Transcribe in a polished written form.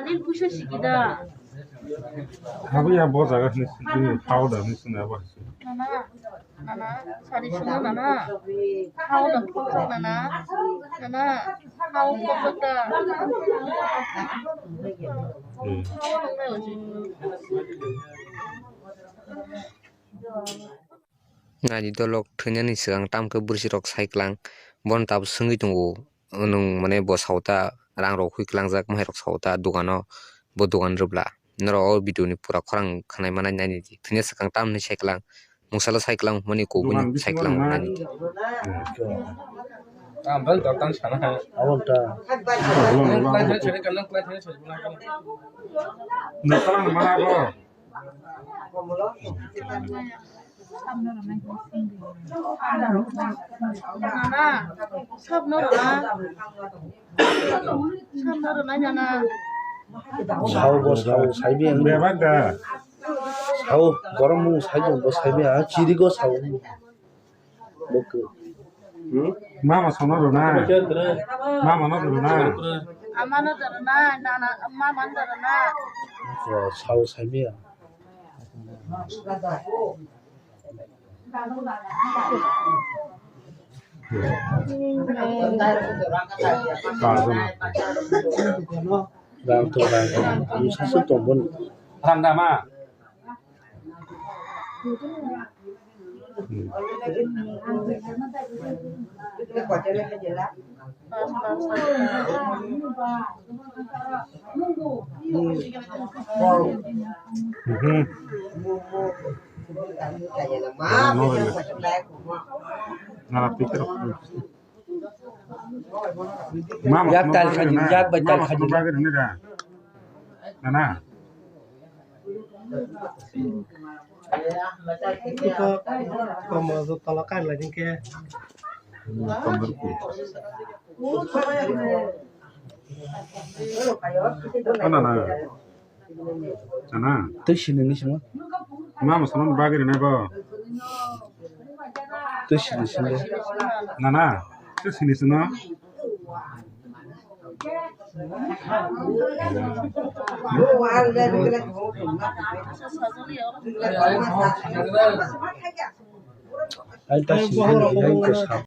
nin 부셔시기다. 하루야 뭐 자가 하우다 무슨 봐. 나나 사리 신어 나나 하우다 폭삭 나나 하우 폭삭다. 하우는 왜 오지? ngani dolok thanyani sigang tamke bursirok saiklang bon tab sungi tungo nung mane bo sauta rang rok huiklangjak mairok sauta dogano bo dogan rubla noro o video ni pura khorang khanai manai nani thanya sikang tam ni saiklang musala saiklang mani ko buni saiklang nani bal dok tang sana ha awalta plan chhe kan plan chhe bula kan 나랑 말하고 나나 삽 넣어라. 삽 넣어라 나나. 사오고 사오 사이비야 매반다 사오 거라무 사이고 뭐 사이비야 지리고 사오 먹고 마마 손으로나 마마 너도나 아마나 들어나 나나 엄마만 들어나. 사오 사이비야 랑토 랑 사슬 동본 ramdama 나라 피크로 약 달 가진 약 badal 가진 나나 Como tolokan lah jengke. 나나 나나 뜻이는 있으면 마마 손은 바기를 내봐 뜻이 있으면 나나 뜻이 있으나 알다시 이거 사